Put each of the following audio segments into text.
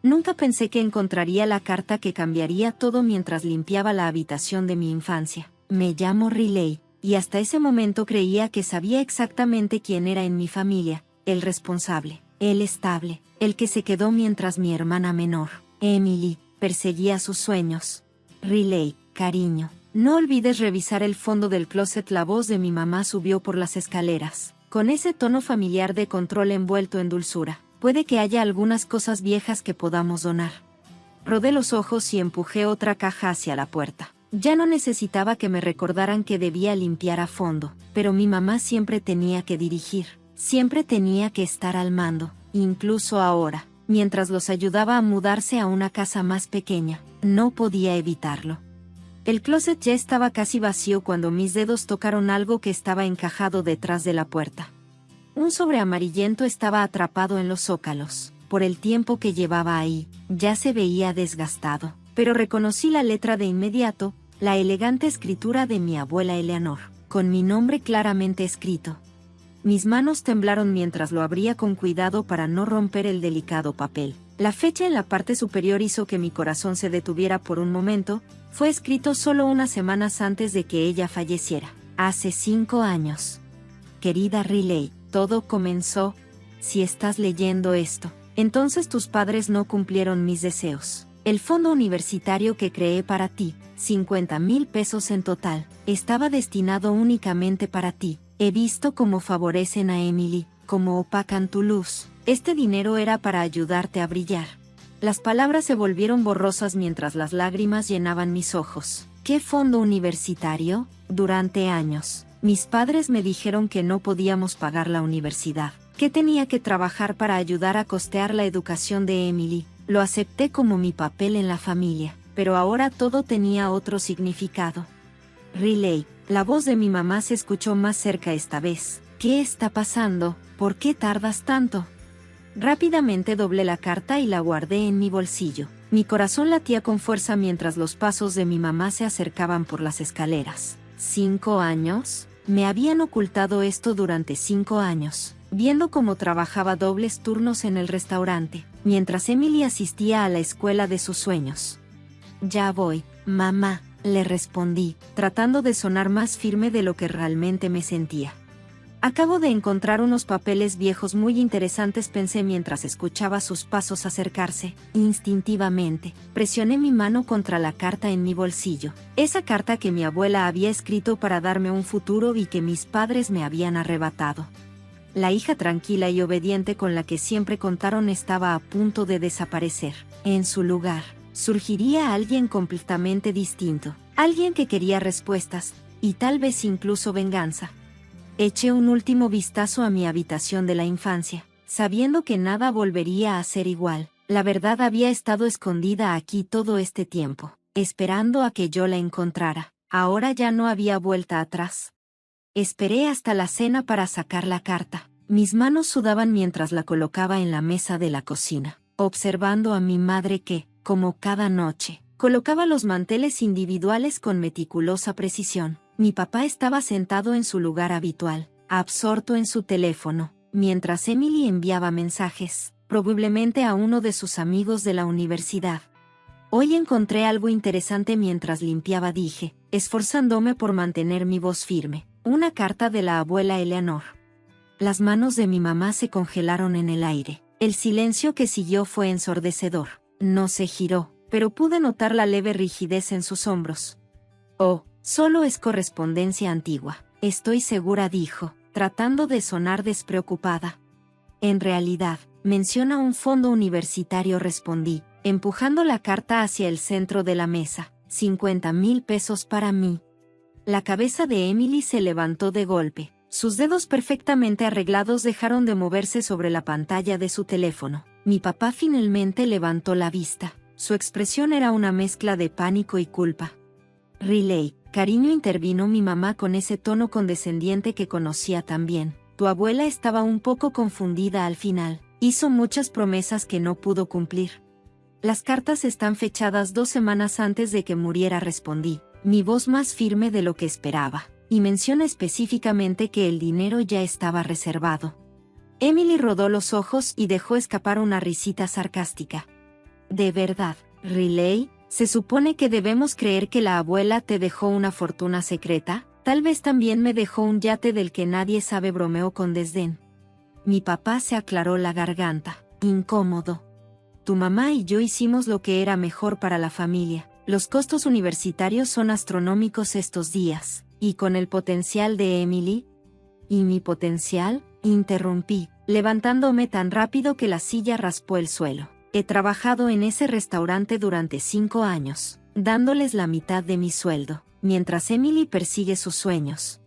Nunca pensé que encontraría la carta que cambiaría todo mientras limpiaba la habitación de mi infancia. Me llamo Riley, y hasta ese momento creía que sabía exactamente quién era en mi familia, el responsable, el estable, el que se quedó mientras mi hermana menor, Emily, perseguía sus sueños. Riley, cariño, no olvides revisar el fondo del closet. La voz de mi mamá subió por las escaleras, con ese tono familiar de control envuelto en dulzura. Puede que haya algunas cosas viejas que podamos donar. Rodé los ojos y empujé otra caja hacia la puerta. Ya no necesitaba que me recordaran que debía limpiar a fondo, pero mi mamá siempre tenía que dirigir, siempre tenía que estar al mando, incluso ahora, mientras los ayudaba a mudarse a una casa más pequeña, no podía evitarlo. El closet ya estaba casi vacío cuando mis dedos tocaron algo que estaba encajado detrás de la puerta. Un sobre amarillento estaba atrapado en los zócalos. Por el tiempo que llevaba ahí, ya se veía desgastado, pero reconocí la letra de inmediato, la elegante escritura de mi abuela Eleanor, con mi nombre claramente escrito. Mis manos temblaron mientras lo abría con cuidado para no romper el delicado papel. La fecha en la parte superior hizo que mi corazón se detuviera por un momento. Fue escrito solo unas semanas antes de que ella falleciera, hace 5 años. Querida Riley, todo comenzó. Si estás leyendo esto, entonces tus padres no cumplieron mis deseos. El fondo universitario que creé para ti, 50,000 pesos en total, estaba destinado únicamente para ti. He visto cómo favorecen a Emily, cómo opacan tu luz. Este dinero era para ayudarte a brillar. Las palabras se volvieron borrosas mientras las lágrimas llenaban mis ojos. ¿Qué fondo universitario? Durante años, mis padres me dijeron que no podíamos pagar la universidad, que tenía que trabajar para ayudar a costear la educación de Emily. Lo acepté como mi papel en la familia, pero ahora todo tenía otro significado. Riley, la voz de mi mamá se escuchó más cerca esta vez. ¿Qué está pasando? ¿Por qué tardas tanto? Rápidamente doblé la carta y la guardé en mi bolsillo. Mi corazón latía con fuerza mientras los pasos de mi mamá se acercaban por las escaleras. 5 años. Me habían ocultado esto durante 5 años, viendo cómo trabajaba dobles turnos en el restaurante, mientras Emily asistía a la escuela de sus sueños. Ya voy, mamá, le respondí, tratando de sonar más firme de lo que realmente me sentía. Acabo de encontrar unos papeles viejos muy interesantes, pensé mientras escuchaba sus pasos acercarse. Instintivamente, presioné mi mano contra la carta en mi bolsillo. Esa carta que mi abuela había escrito para darme un futuro y que mis padres me habían arrebatado. La hija tranquila y obediente con la que siempre contaron estaba a punto de desaparecer. En su lugar, surgiría alguien completamente distinto. Alguien que quería respuestas, y tal vez incluso venganza. Eché un último vistazo a mi habitación de la infancia, sabiendo que nada volvería a ser igual. La verdad había estado escondida aquí todo este tiempo, esperando a que yo la encontrara. Ahora ya no había vuelta atrás. Esperé hasta la cena para sacar la carta. Mis manos sudaban mientras la colocaba en la mesa de la cocina, observando a mi madre que, como cada noche, colocaba los manteles individuales con meticulosa precisión. Mi papá estaba sentado en su lugar habitual, absorto en su teléfono, mientras Emily enviaba mensajes, probablemente a uno de sus amigos de la universidad. Hoy encontré algo interesante mientras limpiaba, dije, esforzándome por mantener mi voz firme. Una carta de la abuela Eleanor. Las manos de mi mamá se congelaron en el aire. El silencio que siguió fue ensordecedor. No se giró, pero pude notar la leve rigidez en sus hombros. Oh, solo es correspondencia antigua. Estoy segura, dijo, tratando de sonar despreocupada. En realidad, menciona un fondo universitario, respondí, empujando la carta hacia el centro de la mesa. 50,000 pesos para mí. La cabeza de Emily se levantó de golpe. Sus dedos perfectamente arreglados dejaron de moverse sobre la pantalla de su teléfono. Mi papá finalmente levantó la vista. Su expresión era una mezcla de pánico y culpa. Riley, cariño, intervino mi mamá con ese tono condescendiente que conocía tan bien. Tu abuela estaba un poco confundida al final. Hizo muchas promesas que no pudo cumplir. Las cartas están fechadas 2 semanas antes de que muriera, respondí, mi voz más firme de lo que esperaba, y menciona específicamente que el dinero ya estaba reservado. Emily rodó los ojos y dejó escapar una risita sarcástica. De verdad, Riley, ¿se supone que debemos creer que la abuela te dejó una fortuna secreta? Tal vez también me dejó un yate del que nadie sabe, bromeó con desdén. Mi papá se aclaró la garganta, incómodo. Tu mamá y yo hicimos lo que era mejor para la familia. Los costos universitarios son astronómicos estos días. ¿Y con el potencial de Emily? ¿Y mi potencial? Interrumpí, levantándome tan rápido que la silla raspó el suelo. He trabajado en ese restaurante durante 5 años, dándoles la mitad de mi sueldo, mientras Emily persigue sus sueños.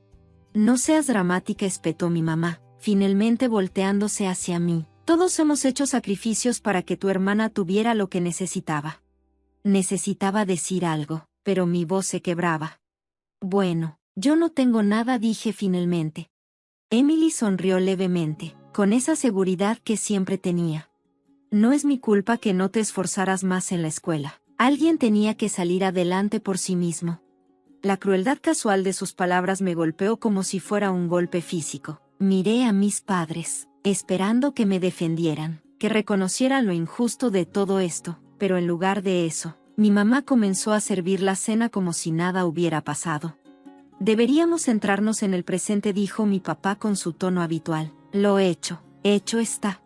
No seas dramática, espetó mi mamá, finalmente volteándose hacia mí. Todos hemos hecho sacrificios para que tu hermana tuviera lo que necesitaba. Necesitaba decir algo, pero mi voz se quebraba. Bueno, yo no tengo nada, dije finalmente. Emily sonrió levemente, con esa seguridad que siempre tenía. No es mi culpa que no te esforzaras más en la escuela. Alguien tenía que salir adelante por sí mismo. La crueldad casual de sus palabras me golpeó como si fuera un golpe físico. Miré a mis padres, esperando que me defendieran, que reconocieran lo injusto de todo esto, pero en lugar de eso, mi mamá comenzó a servir la cena como si nada hubiera pasado. Deberíamos centrarnos en el presente, dijo mi papá con su tono habitual. Lo hecho está.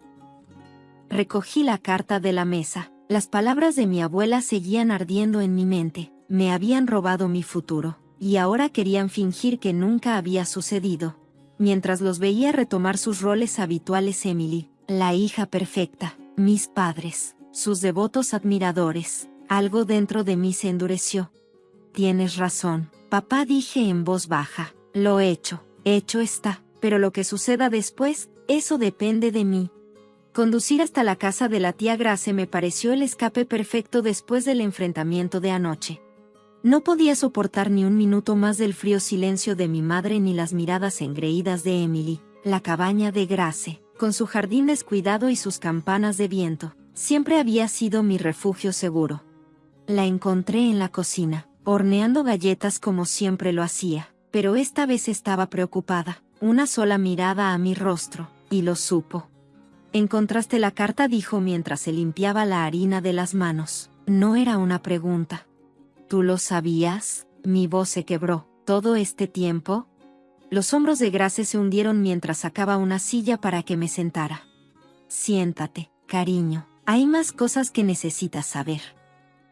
Recogí la carta de la mesa. Las palabras de mi abuela seguían ardiendo en mi mente. Me habían robado mi futuro, y ahora querían fingir que nunca había sucedido. Mientras los veía retomar sus roles habituales, Emily, la hija perfecta, mis padres, sus devotos admiradores, algo dentro de mí se endureció. Tienes razón, papá, dije en voz baja. Lo hecho está, pero lo que suceda después, eso depende de mí. Conducir hasta la casa de la tía Grace me pareció el escape perfecto después del enfrentamiento de anoche. No podía soportar ni un minuto más del frío silencio de mi madre ni las miradas engreídas de Emily. La cabaña de Grace, con su jardín descuidado y sus campanas de viento, siempre había sido mi refugio seguro. La encontré en la cocina, horneando galletas como siempre lo hacía, pero esta vez estaba preocupada. Una sola mirada a mi rostro, y lo supo. ¿Encontraste la carta?, dijo mientras se limpiaba la harina de las manos. No era una pregunta. ¿Tú lo sabías? Mi voz se quebró. ¿Todo este tiempo? Los hombros de Grace se hundieron mientras sacaba una silla para que me sentara. Siéntate, cariño. Hay más cosas que necesitas saber.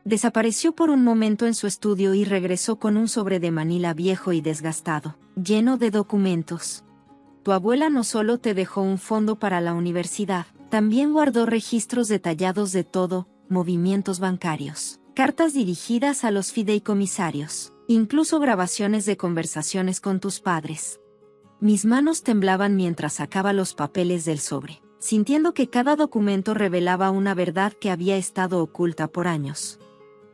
Desapareció por un momento en su estudio y regresó con un sobre de manila viejo y desgastado, lleno de documentos. Tu abuela no solo te dejó un fondo para la universidad, también guardó registros detallados de todo, movimientos bancarios, cartas dirigidas a los fideicomisarios, incluso grabaciones de conversaciones con tus padres. Mis manos temblaban mientras sacaba los papeles del sobre, sintiendo que cada documento revelaba una verdad que había estado oculta por años.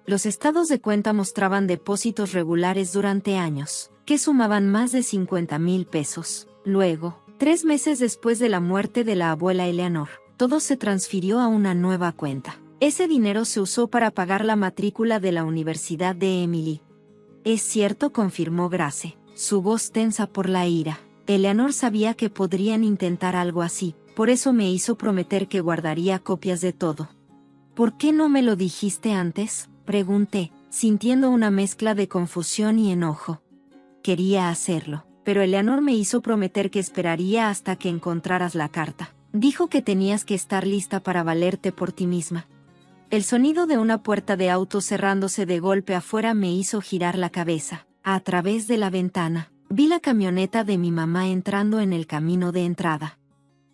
Los estados de cuenta mostraban depósitos regulares durante años, que sumaban más de 50,000 pesos. Luego, 3 meses después de la muerte de la abuela Eleanor, todo se transfirió a una nueva cuenta. Ese dinero se usó para pagar la matrícula de la universidad de Emily. Es cierto, confirmó Grace, su voz tensa por la ira. Eleanor sabía que podrían intentar algo así, por eso me hizo prometer que guardaría copias de todo. ¿Por qué no me lo dijiste antes?, pregunté, sintiendo una mezcla de confusión y enojo. Quería hacerlo, pero Eleanor me hizo prometer que esperaría hasta que encontraras la carta. Dijo que tenías que estar lista para valerte por ti misma. El sonido de una puerta de auto cerrándose de golpe afuera me hizo girar la cabeza. A través de la ventana, vi la camioneta de mi mamá entrando en el camino de entrada.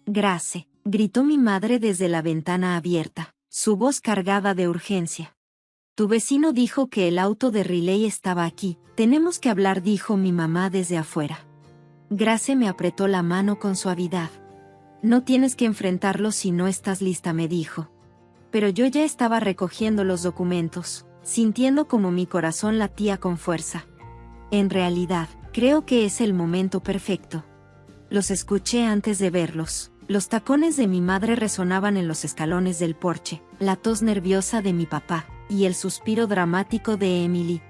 Grace, gritó mi madre desde la ventana abierta, su voz cargada de urgencia. Tu vecino dijo que el auto de Riley estaba aquí. Tenemos que hablar, dijo mi mamá desde afuera. Grace me apretó la mano con suavidad. No tienes que enfrentarlo si no estás lista, me dijo. Pero yo ya estaba recogiendo los documentos, sintiendo como mi corazón latía con fuerza. En realidad, creo que es el momento perfecto. Los escuché antes de verlos. Los tacones de mi madre resonaban en los escalones del porche, la tos nerviosa de mi papá, y el suspiro dramático de Emily.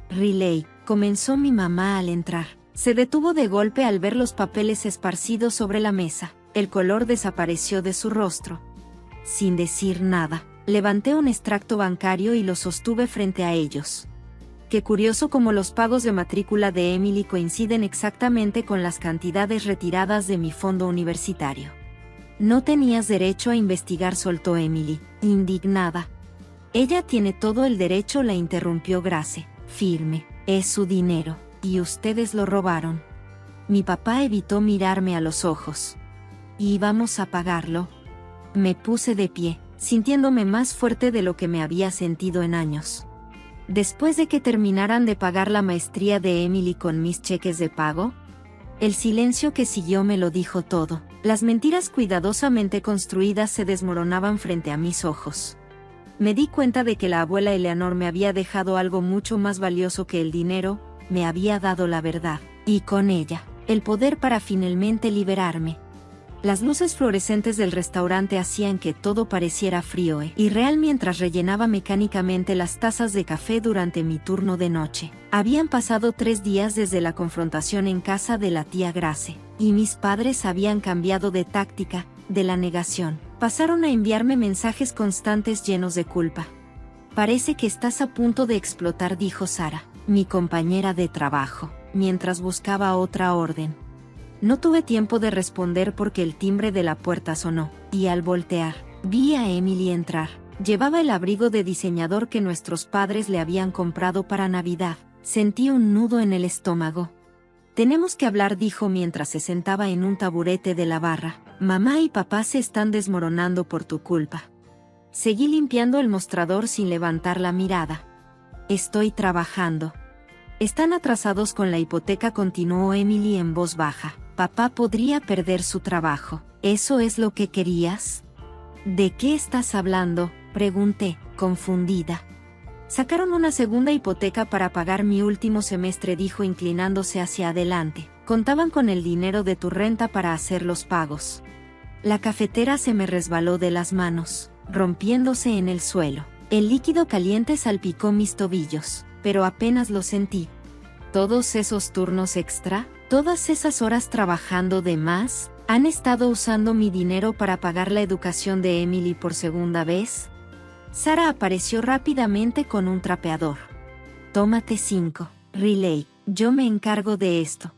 Riley, comenzó mi mamá al entrar. Se detuvo de golpe al ver los papeles esparcidos sobre la mesa. El color desapareció de su rostro. Sin decir nada, Levanté un extracto bancario y lo sostuve frente a ellos. Qué curioso cómo los pagos de matrícula de Emily coinciden exactamente con las cantidades retiradas de mi fondo universitario. No tenías derecho a investigar, soltó Emily, indignada. Ella tiene todo el derecho, la interrumpió Grace, firme. Es su dinero, y ustedes lo robaron. Mi papá evitó mirarme a los ojos. ¿Y vamos a pagarlo? Me puse de pie, sintiéndome más fuerte de lo que me había sentido en años. Después de que terminaran de pagar la maestría de Emily con mis cheques de pago, el silencio que siguió me lo dijo todo. Las mentiras cuidadosamente construidas se desmoronaban frente a mis ojos. Me di cuenta de que la abuela Eleanor me había dejado algo mucho más valioso que el dinero, me había dado la verdad, y con ella, el poder para finalmente liberarme. Las luces fluorescentes del restaurante hacían que todo pareciera frío y real mientras rellenaba mecánicamente las tazas de café durante mi turno de noche. Habían pasado 3 días desde la confrontación en casa de la tía Grace, y mis padres habían cambiado de táctica, de la negación. Pasaron a enviarme mensajes constantes llenos de culpa. Parece que estás a punto de explotar, dijo Sara, mi compañera de trabajo, mientras buscaba otra orden. No tuve tiempo de responder porque el timbre de la puerta sonó, y al voltear, vi a Emily entrar. Llevaba el abrigo de diseñador que nuestros padres le habían comprado para Navidad. Sentí un nudo en el estómago. Tenemos que hablar, dijo mientras se sentaba en un taburete de la barra. Mamá y papá se están desmoronando por tu culpa. Seguí limpiando el mostrador sin levantar la mirada. Estoy trabajando. Están atrasados con la hipoteca, continuó Emily en voz baja. Papá podría perder su trabajo. ¿Eso es lo que querías? ¿De qué estás hablando?, pregunté, confundida. Sacaron una segunda hipoteca para pagar mi último semestre, dijo inclinándose hacia adelante. Contaban con el dinero de tu renta para hacer los pagos. La cafetera se me resbaló de las manos, rompiéndose en el suelo. El líquido caliente salpicó mis tobillos, pero apenas lo sentí. Todos esos turnos extra, todas esas horas trabajando de más, ¿han estado usando mi dinero para pagar la educación de Emily por segunda vez? Sara apareció rápidamente con un trapeador. Tómate 5, Riley, yo me encargo de esto.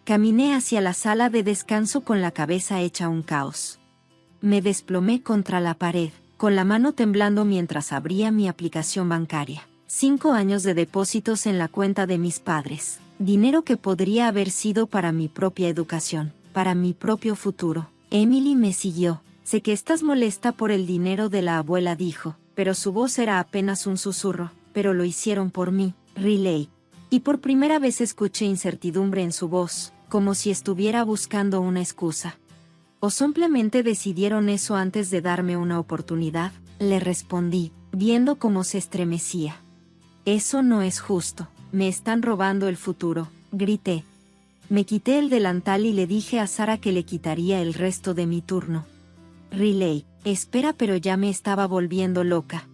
Caminé hacia la sala de descanso con la cabeza hecha un caos. Me desplomé contra la pared, con la mano temblando mientras abría mi aplicación bancaria. 5 años de depósitos en la cuenta de mis padres. Dinero que podría haber sido para mi propia educación, para mi propio futuro. Emily me siguió. Sé que estás molesta por el dinero de la abuela, dijo, pero su voz era apenas un susurro. Pero lo hicieron por mí, Riley. Y por primera vez escuché incertidumbre en su voz, como si estuviera buscando una excusa. ¿O simplemente decidieron eso antes de darme una oportunidad?, le respondí, viendo cómo se estremecía. Eso no es justo. Me están robando el futuro, grité. Me quité el delantal y le dije a Sara que le quitaría el resto de mi turno. Riley, espera, pero ya me estaba volviendo loca.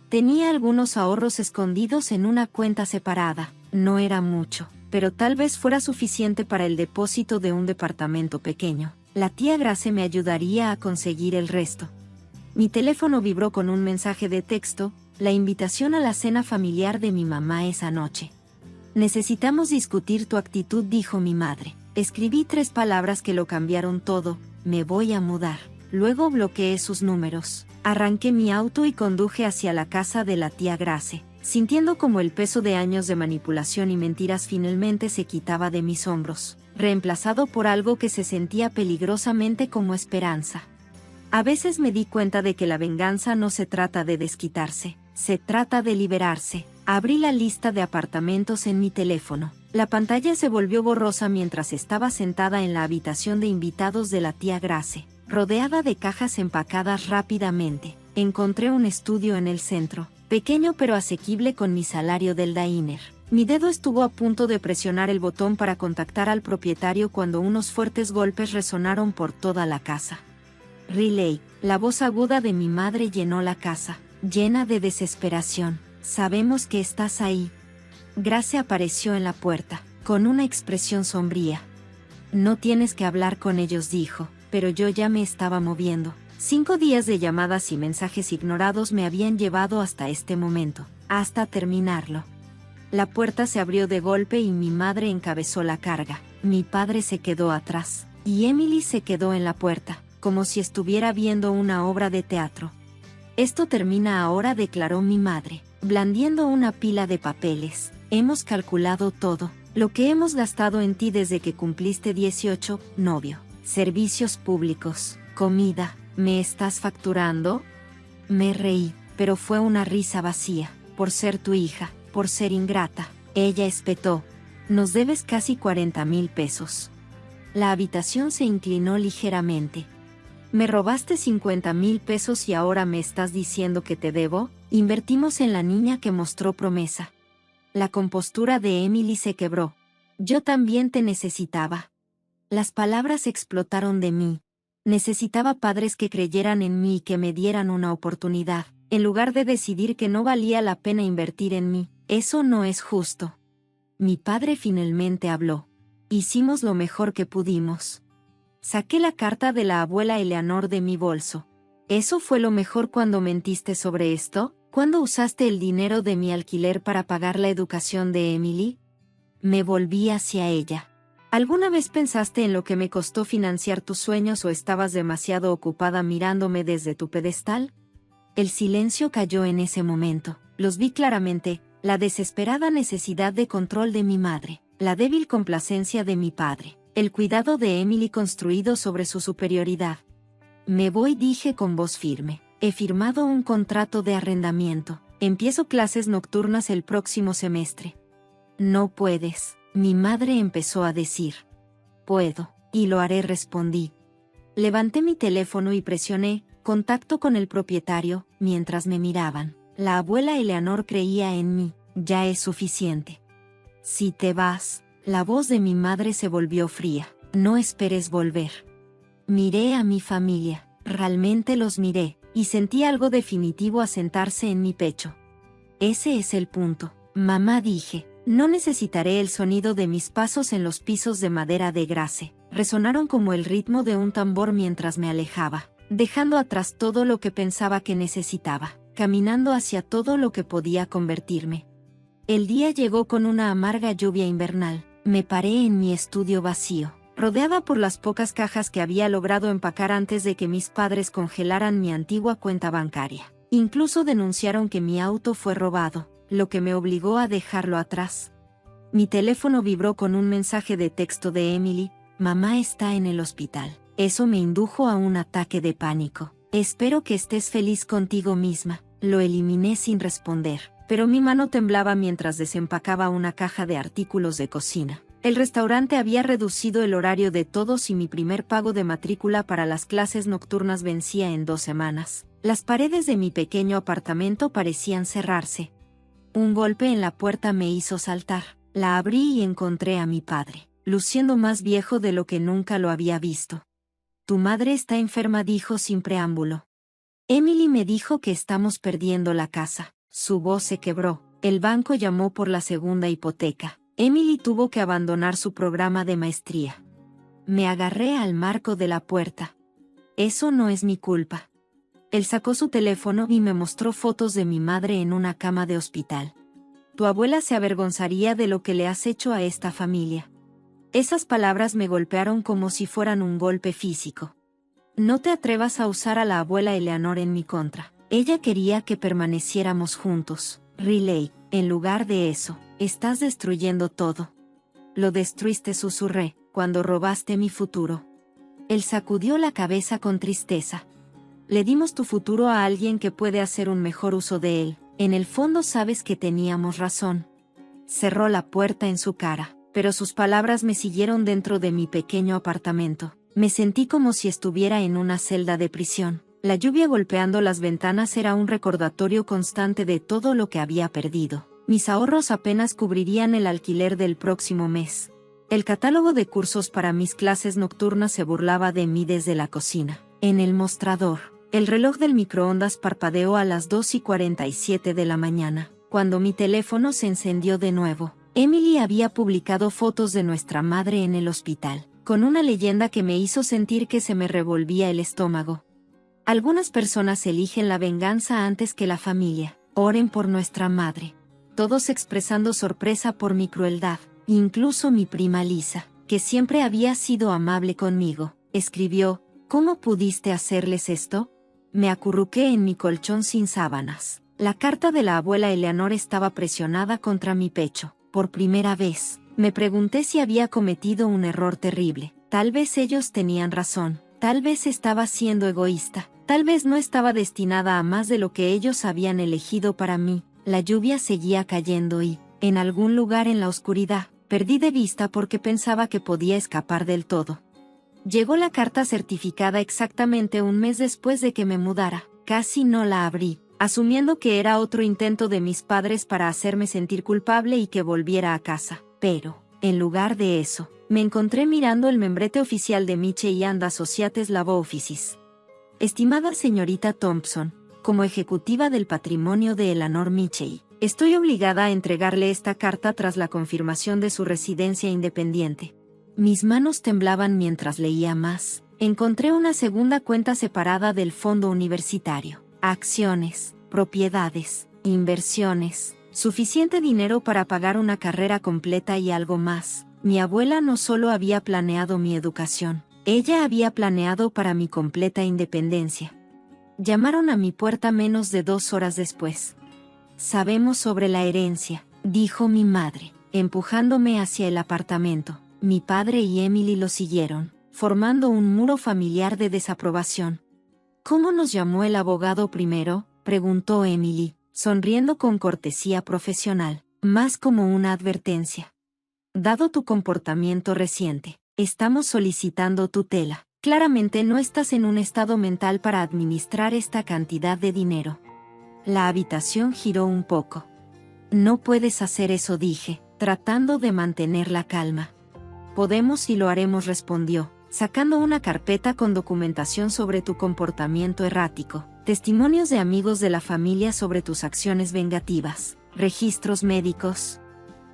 Tenía algunos ahorros escondidos en una cuenta separada. No era mucho, pero tal vez fuera suficiente para el depósito de un departamento pequeño. La tía Grace me ayudaría a conseguir el resto. Mi teléfono vibró con un mensaje de texto, la invitación a la cena familiar de mi mamá esa noche. Necesitamos discutir tu actitud, dijo mi madre. Escribí 3 palabras que lo cambiaron todo: me voy a mudar. Luego bloqueé sus números. Arranqué mi auto y conduje hacia la casa de la tía Grace, sintiendo como el peso de años de manipulación y mentiras finalmente se quitaba de mis hombros, reemplazado por algo que se sentía peligrosamente como esperanza. A veces me di cuenta de que la venganza no se trata de desquitarse, se trata de liberarse. Abrí la lista de apartamentos en mi teléfono. La pantalla se volvió borrosa mientras estaba sentada en la habitación de invitados de la tía Grace, rodeada de cajas empacadas rápidamente. Encontré un estudio en el centro, pequeño pero asequible con mi salario del diner. Mi dedo estuvo a punto de presionar el botón para contactar al propietario cuando unos fuertes golpes resonaron por toda la casa. Riley, la voz aguda de mi madre llenó la casa, llena de desesperación. Sabemos que estás ahí. Grace apareció en la puerta, con una expresión sombría. No tienes que hablar con ellos, dijo, pero yo ya me estaba moviendo. 5 días de llamadas y mensajes ignorados me habían llevado hasta este momento, hasta terminarlo. La puerta se abrió de golpe y mi madre encabezó la carga. Mi padre se quedó atrás, y Emily se quedó en la puerta, como si estuviera viendo una obra de teatro. Esto termina ahora, declaró mi madre, blandiendo una pila de papeles. Hemos calculado todo, lo que hemos gastado en ti desde que cumpliste 18, novio, servicios públicos, comida. ¿Me estás facturando? Me reí, pero fue una risa vacía. Por ser tu hija, por ser ingrata. Ella espetó. Nos debes casi 40,000 pesos. La habitación se inclinó ligeramente. Me robaste 50,000 pesos y ahora me estás diciendo que te debo. Invertimos en la niña que mostró promesa. La compostura de Emily se quebró. Yo también te necesitaba. Las palabras explotaron de mí. Necesitaba padres que creyeran en mí y que me dieran una oportunidad, en lugar de decidir que no valía la pena invertir en mí. Eso no es justo. Mi padre finalmente habló. Hicimos lo mejor que pudimos. Saqué la carta de la abuela Eleanor de mi bolso. ¿Eso fue lo mejor cuando mentiste sobre esto? ¿Cuándo usaste el dinero de mi alquiler para pagar la educación de Emily? Me volví hacia ella. ¿Alguna vez pensaste en lo que me costó financiar tus sueños o estabas demasiado ocupada mirándome desde tu pedestal? El silencio cayó en ese momento. Los vi claramente, la desesperada necesidad de control de mi madre, la débil complacencia de mi padre, el cuidado de Emily construido sobre su superioridad. Me voy, dije con voz firme. He firmado un contrato de arrendamiento. Empiezo clases nocturnas el próximo semestre. No puedes. Mi madre empezó a decir. Puedo, y lo haré, respondí. Levanté mi teléfono y presioné contacto con el propietario, mientras me miraban. La abuela Eleanor creía en mí. Ya es suficiente. Si te vas. La voz de mi madre se volvió fría. No esperes volver. Miré a mi familia. Realmente los miré, y sentí algo definitivo asentarse en mi pecho. Ese es el punto, mamá, dije. No necesitaré el sonido de mis pasos en los pisos de madera de Grace. Resonaron como el ritmo de un tambor mientras me alejaba, dejando atrás todo lo que pensaba que necesitaba, caminando hacia todo lo que podía convertirme. El día llegó con una amarga lluvia invernal. Me paré en mi estudio vacío, rodeada por las pocas cajas que había logrado empacar antes de que mis padres congelaran mi antigua cuenta bancaria. Incluso denunciaron que mi auto fue robado, lo que me obligó a dejarlo atrás. Mi teléfono vibró con un mensaje de texto de Emily. Mamá está en el hospital. Eso me indujo a un ataque de pánico. Espero que estés feliz contigo misma. Lo eliminé sin responder, pero mi mano temblaba mientras desempacaba una caja de artículos de cocina. El restaurante había reducido el horario de todos y mi primer pago de matrícula para las clases nocturnas vencía en 2 semanas. Las paredes de mi pequeño apartamento parecían cerrarse. Un golpe en la puerta me hizo saltar. La abrí y encontré a mi padre, luciendo más viejo de lo que nunca lo había visto. Tu madre está enferma, dijo sin preámbulo. Emily me dijo que estamos perdiendo la casa. Su voz se quebró. El banco llamó por la segunda hipoteca. Emily tuvo que abandonar su programa de maestría. Me agarré al marco de la puerta. Eso no es mi culpa. Él sacó su teléfono y me mostró fotos de mi madre en una cama de hospital. Tu abuela se avergonzaría de lo que le has hecho a esta familia. Esas palabras me golpearon como si fueran un golpe físico. No te atrevas a usar a la abuela Eleanor en mi contra. Ella quería que permaneciéramos juntos. Riley, en lugar de eso, estás destruyendo todo. Lo destruiste, susurré, cuando robaste mi futuro. Él sacudió la cabeza con tristeza. Le dimos tu futuro a alguien que puede hacer un mejor uso de él. En el fondo sabes que teníamos razón. Cerró la puerta en su cara, pero sus palabras me siguieron dentro de mi pequeño apartamento. Me sentí como si estuviera en una celda de prisión. La lluvia golpeando las ventanas era un recordatorio constante de todo lo que había perdido. Mis ahorros apenas cubrirían el alquiler del próximo mes. El catálogo de cursos para mis clases nocturnas se burlaba de mí desde la cocina. En el mostrador, el reloj del microondas parpadeó a las 2:47 de la mañana, cuando mi teléfono se encendió de nuevo. Emily había publicado fotos de nuestra madre en el hospital, con una leyenda que me hizo sentir que se me revolvía el estómago. Algunas personas eligen la venganza antes que la familia. Oren por nuestra madre. Todos expresando sorpresa por mi crueldad. Incluso mi prima Lisa, que siempre había sido amable conmigo, escribió: ¿Cómo pudiste hacerles esto? Me acurruqué en mi colchón sin sábanas. La carta de la abuela Eleanor estaba presionada contra mi pecho. Por primera vez, me pregunté si había cometido un error terrible. Tal vez ellos tenían razón. Tal vez estaba siendo egoísta. Tal vez no estaba destinada a más de lo que ellos habían elegido para mí. La lluvia seguía cayendo y, en algún lugar en la oscuridad, perdí de vista porque pensaba que podía escapar del todo. Llegó la carta certificada exactamente un mes después de que me mudara. Casi no la abrí, asumiendo que era otro intento de mis padres para hacerme sentir culpable y que volviera a casa. Pero, en lugar de eso, me encontré mirando el membrete oficial de Michey and Associates Law Offices. Estimada señorita Thompson, como ejecutiva del patrimonio de Eleanor Michey, estoy obligada a entregarle esta carta tras la confirmación de su residencia independiente. Mis manos temblaban mientras leía más. Encontré una segunda cuenta separada del fondo universitario. Acciones, propiedades, inversiones, suficiente dinero para pagar una carrera completa y algo más. Mi abuela no solo había planeado mi educación, ella había planeado para mi completa independencia. Llamaron a mi puerta menos de 2 horas después. Sabemos sobre la herencia, dijo mi madre, empujándome hacia el apartamento. Mi padre y Emily lo siguieron, formando un muro familiar de desaprobación. ¿Cómo nos llamó el abogado primero?, preguntó Emily, sonriendo con cortesía profesional, más como una advertencia. Dado tu comportamiento reciente, estamos solicitando tutela. Claramente no estás en un estado mental para administrar esta cantidad de dinero. La habitación giró un poco. No puedes hacer eso, dije, tratando de mantener la calma. Podemos y lo haremos, respondió, sacando una carpeta con documentación sobre tu comportamiento errático, testimonios de amigos de la familia sobre tus acciones vengativas, registros médicos.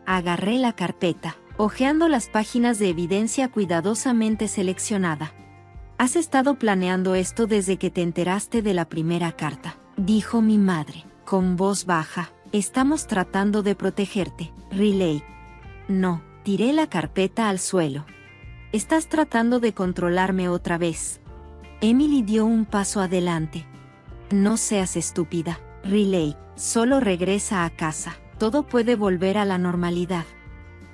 Agarré la carpeta, hojeando las páginas de evidencia cuidadosamente seleccionada. Has estado planeando esto desde que te enteraste de la primera carta, dijo mi madre, con voz baja. Estamos tratando de protegerte, Riley. No, tiré la carpeta al suelo. Estás tratando de controlarme otra vez. Emily dio un paso adelante. No seas estúpida, Riley, solo regresa a casa, todo puede volver a la normalidad.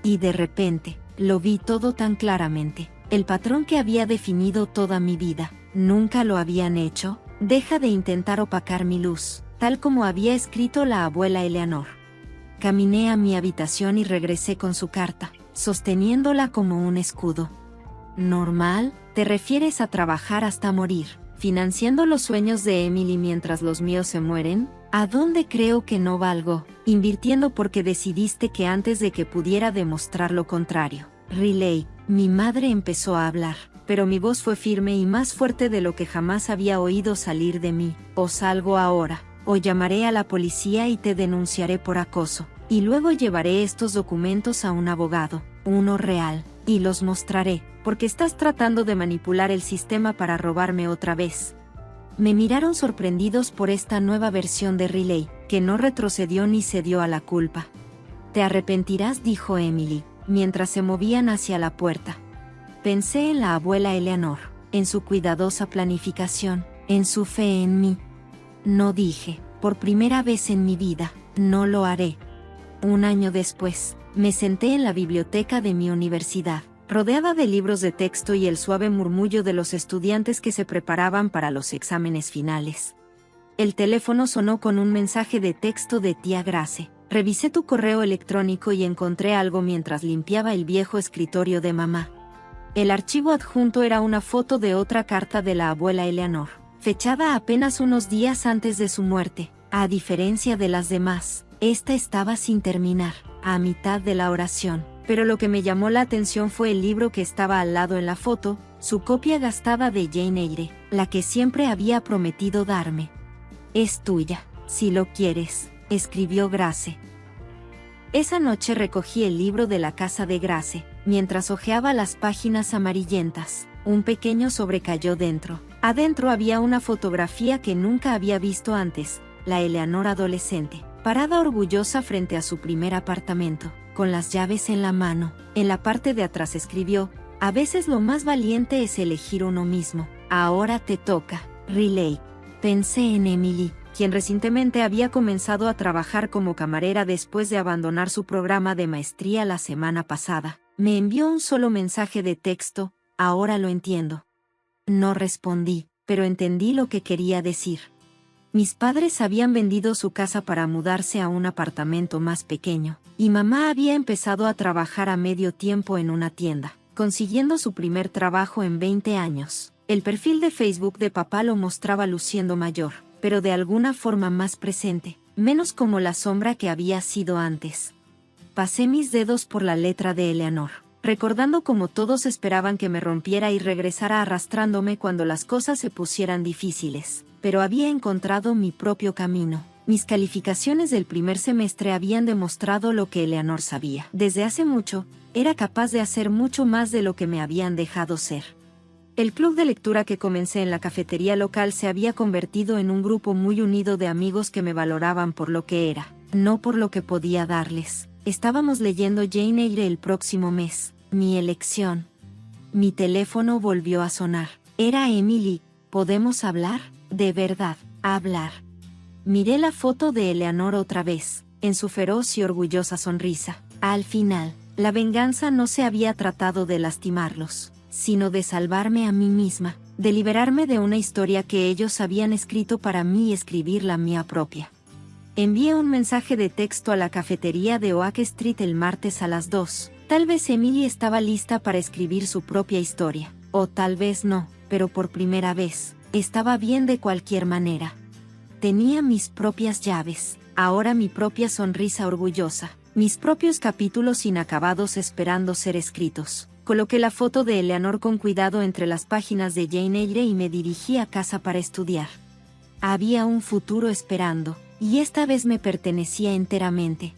Y de repente, lo vi todo tan claramente. El patrón que había definido toda mi vida, nunca lo habían hecho. Deja de intentar opacar mi luz, tal como había escrito la abuela Eleanor. Caminé a mi habitación y regresé con su carta, sosteniéndola como un escudo. ¿Normal? ¿Te refieres a trabajar hasta morir, financiando los sueños de Emily mientras los míos se mueren? ¿A dónde creo que no valgo? Invirtiendo porque decidiste que antes de que pudiera demostrar lo contrario. Riley, mi madre empezó a hablar, pero mi voz fue firme y más fuerte de lo que jamás había oído salir de mí. O salgo ahora, o llamaré a la policía y te denunciaré por acoso, y luego llevaré estos documentos a un abogado, uno real, y los mostraré, porque estás tratando de manipular el sistema para robarme otra vez. Me miraron sorprendidos por esta nueva versión de Riley, que no retrocedió ni cedió a la culpa. Te arrepentirás, dijo Emily, mientras se movían hacia la puerta. Pensé en la abuela Eleanor, en su cuidadosa planificación, en su fe en mí. No dije, por primera vez en mi vida, no lo haré. Un año después, me senté en la biblioteca de mi universidad, rodeada de libros de texto y el suave murmullo de los estudiantes que se preparaban para los exámenes finales. El teléfono sonó con un mensaje de texto de tía Grace. Revisé tu correo electrónico y encontré algo mientras limpiaba el viejo escritorio de mamá. El archivo adjunto era una foto de otra carta de la abuela Eleanor, fechada apenas unos días antes de su muerte. A diferencia de las demás, esta estaba sin terminar, a mitad de la oración. Pero lo que me llamó la atención fue el libro que estaba al lado en la foto, su copia gastada de Jane Eyre, la que siempre había prometido darme. Es tuya, si lo quieres, escribió Grace. Esa noche recogí el libro de la casa de Grace. Mientras hojeaba las páginas amarillentas, un pequeño sobre cayó dentro. Adentro había una fotografía que nunca había visto antes, la Eleanor adolescente, parada orgullosa frente a su primer apartamento, con las llaves en la mano. En la parte de atrás escribió: a veces lo más valiente es elegir uno mismo. Ahora te toca, Riley. Pensé en Emily, quien recientemente había comenzado a trabajar como camarera después de abandonar su programa de maestría la semana pasada. Me envió un solo mensaje de texto: ahora lo entiendo. No respondí, pero entendí lo que quería decir. Mis padres habían vendido su casa para mudarse a un apartamento más pequeño, y mamá había empezado a trabajar a medio tiempo en una tienda, consiguiendo su primer trabajo en 20 años. El perfil de Facebook de papá lo mostraba luciendo mayor, pero de alguna forma más presente, menos como la sombra que había sido antes. Pasé mis dedos por la letra de Eleanor, recordando cómo todos esperaban que me rompiera y regresara arrastrándome cuando las cosas se pusieran difíciles. Pero había encontrado mi propio camino. Mis calificaciones del primer semestre habían demostrado lo que Eleanor sabía. Desde hace mucho, era capaz de hacer mucho más de lo que me habían dejado ser. El club de lectura que comencé en la cafetería local se había convertido en un grupo muy unido de amigos que me valoraban por lo que era, no por lo que podía darles. Estábamos leyendo Jane Eyre el próximo mes. Mi elección. Mi teléfono volvió a sonar. Era Emily. ¿Podemos hablar? De verdad, hablar. Miré la foto de Eleanor otra vez, en su feroz y orgullosa sonrisa. Al final, la venganza no se había tratado de lastimarlos, sino de salvarme a mí misma, de liberarme de una historia que ellos habían escrito para mí y escribir la mía propia. Envié un mensaje de texto a la cafetería de Oak Street el martes a las 2. Tal vez Emily estaba lista para escribir su propia historia, o tal vez no, pero por primera vez, estaba bien de cualquier manera. Tenía mis propias llaves, ahora mi propia sonrisa orgullosa, mis propios capítulos inacabados esperando ser escritos. Coloqué la foto de Eleanor con cuidado entre las páginas de Jane Eyre y me dirigí a casa para estudiar. Había un futuro esperando, y esta vez me pertenecía enteramente.